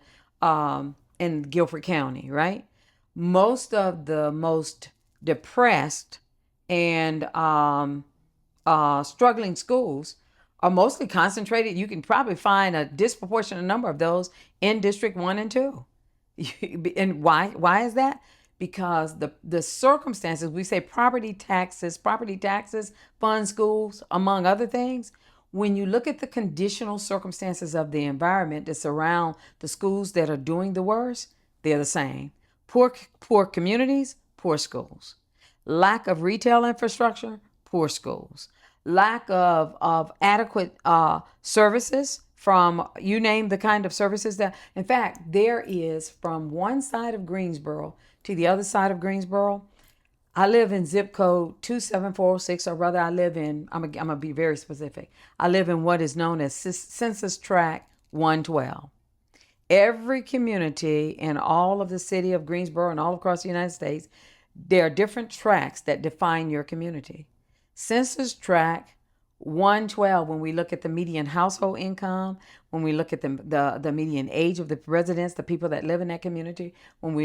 Guilford County, right? Most of the most depressed and struggling schools are mostly concentrated. You can probably find a disproportionate number of those in District 1 and 2. And why is that? Because the circumstances, we say property taxes fund schools, among other things. When you look at the conditional circumstances of the environment that surround the schools that are doing the worst, they're the same. Poor communities, poor schools. Lack of retail infrastructure, poor schools. Lack of adequate services from, you name the kind of services that, in fact, there is from one side of Greensboro to the other side of Greensboro. I live in zip code 27406, or rather I live in, I'm going to be very specific. I live in what is known as Census Tract 112. Every community in all of the city of Greensboro and all across the United States, there are different tracts that define your community. Census Tract 112, when we look at the median household income, when we look at the median age of the residents, the people that live in that community, when we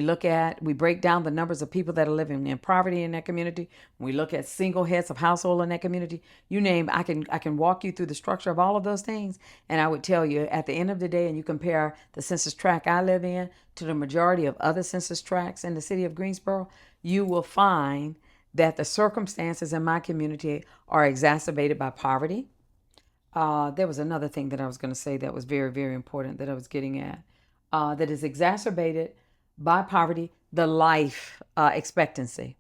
break down the numbers of people that are living in poverty in that community, when we look at single heads of household in that community, you name, I can walk you through the structure of all of those things, and I would tell you at the end of the day, and you compare the census tract I live in to the majority of other census tracts in the city of Greensboro, you will find that the circumstances in my community are exacerbated by poverty. There was another thing that I was going to say that was very, very important that I was getting at. That is exacerbated by poverty, the life expectancy.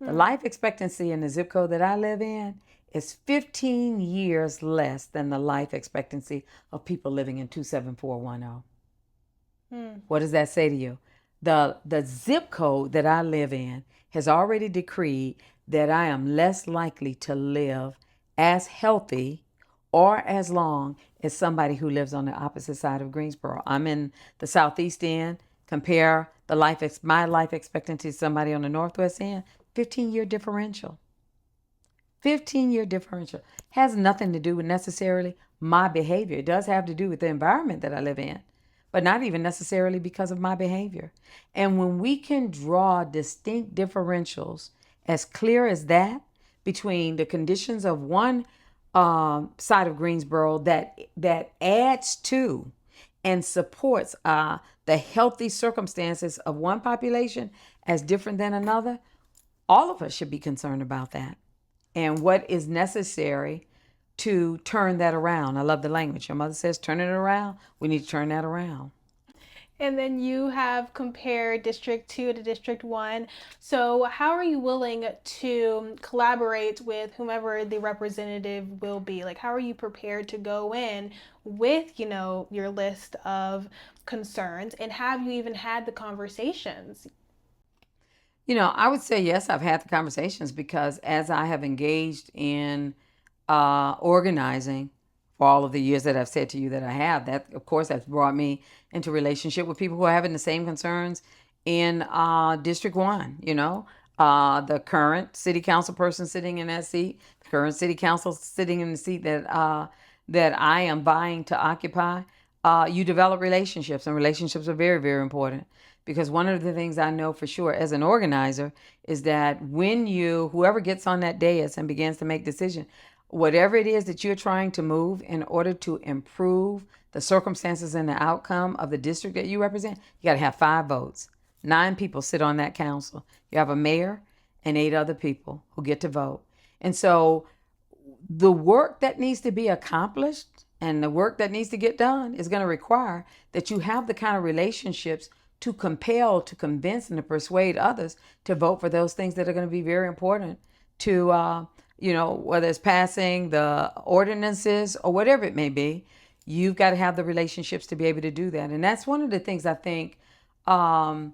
The life expectancy in the zip code that I live in is 15 years less than the life expectancy of people living in 27410. What does that say to you? The zip code that I live in has already decreed that I am less likely to live as healthy or as long as somebody who lives on the opposite side of Greensboro. I'm in the southeast end. Compare my life expectancy to somebody on the northwest end. 15-year differential. 15-year differential has nothing to do with necessarily my behavior. It does have to do with the environment that I live in, but not even necessarily because of my behavior. And when we can draw distinct differentials as clear as that between the conditions of one side of Greensboro that adds to and supports the healthy circumstances of one population as different than another, all of us should be concerned about that and what is necessary to turn that around. I love the language. Your mother says, turn it around. We need to turn that around. And then you have compared District 2 to District 1. So how are you willing to collaborate with whomever the representative will be? Like, how are you prepared to go in with, your list of concerns? And have you even had the conversations? I would say yes, I've had the conversations because as I have engaged in organizing for all of the years that I've said to you that I have, that of course has brought me into relationship with people who are having the same concerns in District 1, the current city council person sitting in that seat, the current city council sitting in the seat that I am vying to occupy. You develop relationships, and relationships are very, very important. Because one of the things I know for sure as an organizer is that when whoever gets on that dais and begins to make decisions, whatever it is that you're trying to move in order to improve the circumstances and the outcome of the district that you represent, you got to have 5 votes. 9 people sit on that council. You have a mayor and 8 other people who get to vote. And so the work that needs to be accomplished and the work that needs to get done is going to require that you have the kind of relationships to compel, to convince, and to persuade others to vote for those things that are going to be very important to, whether it's passing the ordinances or whatever it may be, you've got to have the relationships to be able to do that. And that's one of the things I think that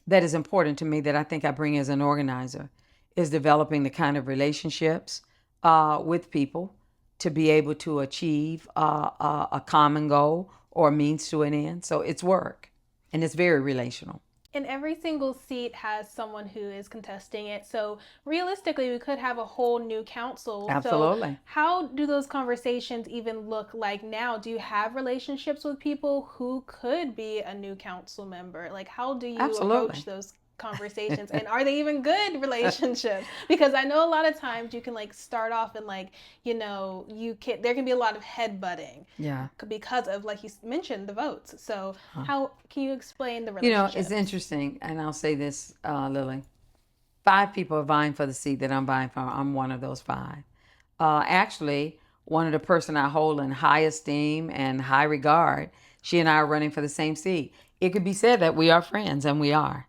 is important to me that I think I bring as an organizer is developing the kind of relationships with people to be able to achieve a common goal or a means to an end. So it's work. And it's very relational. And every single seat has someone who is contesting it. So realistically, we could have a whole new council. Absolutely. So how do those conversations even look like now? Do you have relationships with people who could be a new council member? Like, how do you approach those conversations? And are they even good relationships? Because I know a lot of times you can start off and there can be a lot of headbutting. Yeah. Because of, like you mentioned, the votes. So how can you explain the relationship? It's interesting, and I'll say this, Lily. 5 people are vying for the seat that I'm vying for. I'm one of those 5. Actually, one of the person I hold in high esteem and high regard, she and I are running for the same seat. It could be said that we are friends, and we are.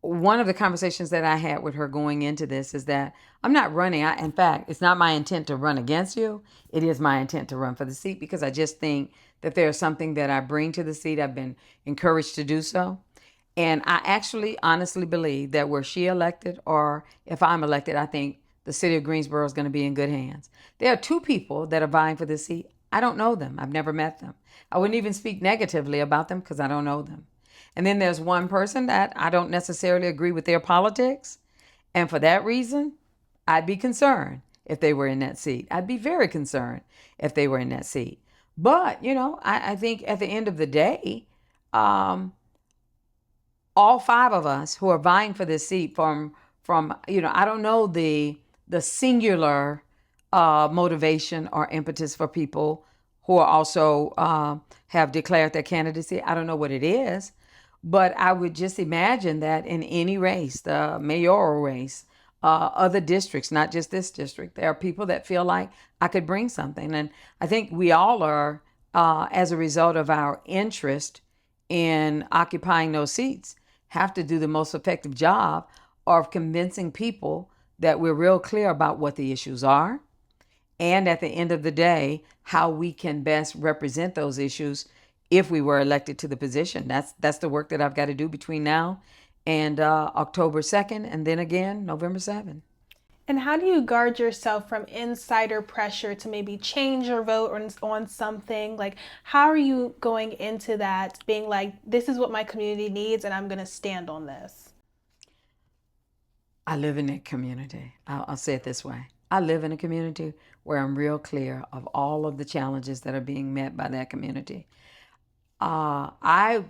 One of the conversations that I had with her going into this is that I'm not running. In fact, it's not my intent to run against you. It is my intent to run for the seat because I just think that there's something that I bring to the seat. I've been encouraged to do so. And I actually honestly believe that were she elected or if I'm elected, I think the city of Greensboro is going to be in good hands. There are 2 people that are vying for this seat. I don't know them. I've never met them. I wouldn't even speak negatively about them because I don't know them. And then there's one person that I don't necessarily agree with their politics. And for that reason, I'd be concerned if they were in that seat. I'd be very concerned if they were in that seat. But, I think at the end of the day, all five of us who are vying for this seat from I don't know the singular motivation or impetus for people who are also have declared their candidacy. I don't know what it is, but I would just imagine that in any race, the mayoral race, other districts, not just this district, there are people that feel like I could bring something. And I think we all are, as a result of our interest in occupying those seats, have to do the most effective job of convincing people that we're real clear about what the issues are. And at the end of the day, how we can best represent those issues if we were elected to the position. That's the work that I've got to do between now and October 2nd, and then again, November 7th. And how do you guard yourself from insider pressure to maybe change your vote on something? Like, how are you going into that being like, this is what my community needs and I'm going to stand on this? I live in that community. I'll say it this way. I live in a community where I'm real clear of all of the challenges that are being met by that community. It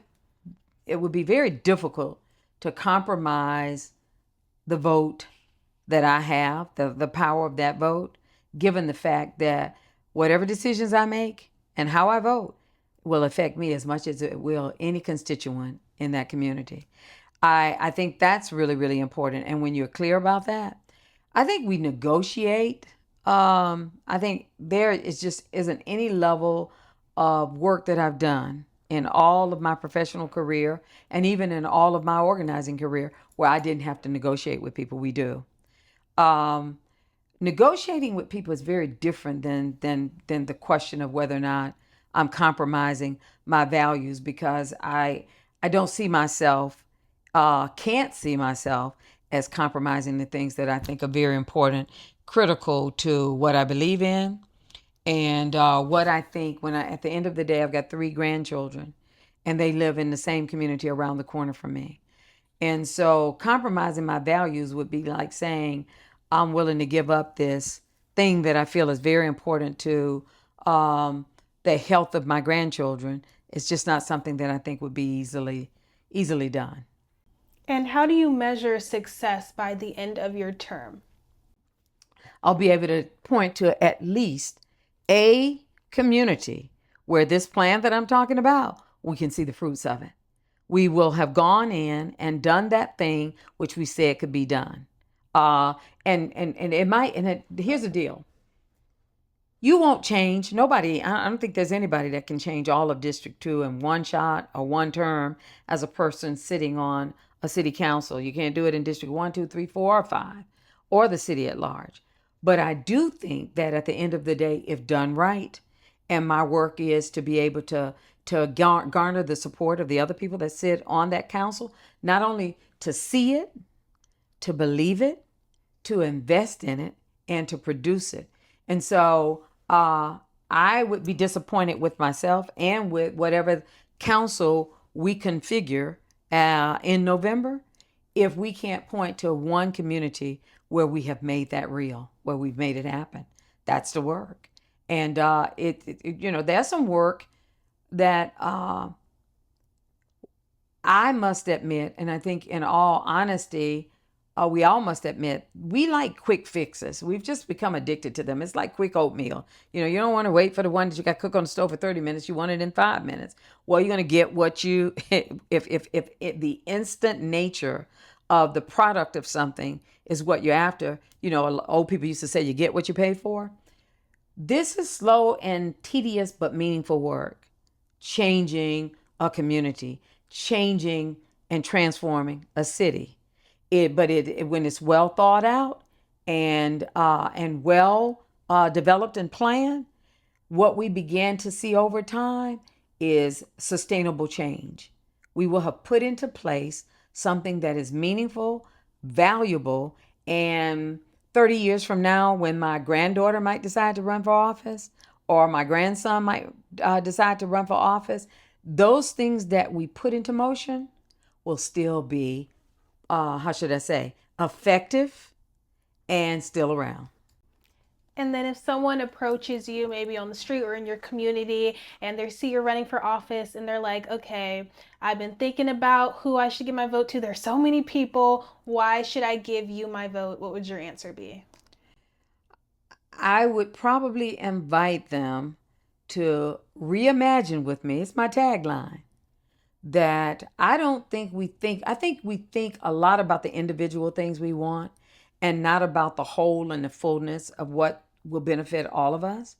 would be very difficult to compromise the vote that I have, the power of that vote, given the fact that whatever decisions I make and how I vote will affect me as much as it will any constituent in that community. I think that's really, really important. And when you're clear about that, I think we negotiate. I think there isn't any level of work that I've done in all of my professional career and even in all of my organizing career where I didn't have to negotiate with people. We do. Negotiating with people is very different than the question of whether or not I'm compromising my values, because I don't see myself, can't see myself as compromising the things that I think are very important, critical to what I believe in, and what I think at the end of the day, I've got 3 grandchildren, and they live in the same community around the corner from me. And so compromising my values would be like saying I'm willing to give up this thing that I feel is very important to the health of my grandchildren. It's just not something that I think would be easily done. And how do you measure success by the end of your term? I'll be able to point to at least a community where this plan that I'm talking about, we can see the fruits of it. We will have gone in and done that thing which we said could be done. And it might, here's the deal. You won't change. Nobody, I don't think there's anybody that can change all of District 2 in one shot or one term as a person sitting on a city council. You can't do it in District 1, 2, 3, 4, or 5, or the city at large. But I do think that at the end of the day, if done right, and my work is to be able to garner the support of the other people that sit on that council, not only to see it, to believe it, to invest in it, and to produce it. And so I would be disappointed with myself and with whatever council we configure in November if we can't point to one community where we have made that real, where we've made it happen. That's the work. And there's some work that I must admit, and I think in all honesty, we all must admit, we like quick fixes. We've just become addicted to them. It's like quick oatmeal. You don't want to wait for the one that you got to cook on the stove for 30 minutes. You want it in 5 minutes. Well, you're going to get what you, if the instant nature of the product of something is what you're after. Old people used to say, you get what you pay for. This is slow and tedious but meaningful work. Changing a community, changing and transforming a city. But when it's well thought out and well developed and planned, what we began to see over time is sustainable change. We will have put into place something that is meaningful, valuable, and 30 years from now, when my granddaughter might decide to run for office, or my grandson might decide to run for office, those things that we put into motion will still be, effective and still around. And then if someone approaches you maybe on the street or in your community and they see you're running for office and they're like, okay, I've been thinking about who I should give my vote to. There's so many people. Why should I give you my vote? What would your answer be? I would probably invite them to reimagine with me. It's my tagline that I think we think a lot about the individual things we want and not about the whole and the fullness of what will benefit all of us.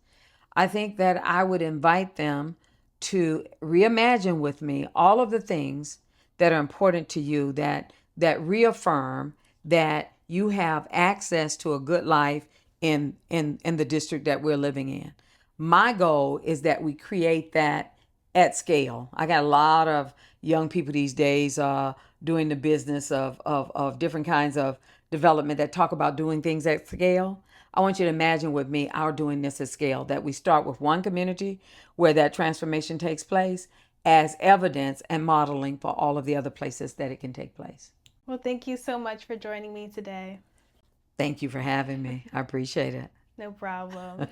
I think that I would invite them to reimagine with me all of the things that are important to you that reaffirm that you have access to a good life in the district that we're living in. My goal is that we create that at scale. I got a lot of young people these days doing the business of different kinds of development that talk about doing things at scale. I want you to imagine with me our doing this at scale, that we start with one community where that transformation takes place as evidence and modeling for all of the other places that it can take place. Well, thank you so much for joining me today. Thank you for having me. I appreciate it. No problem.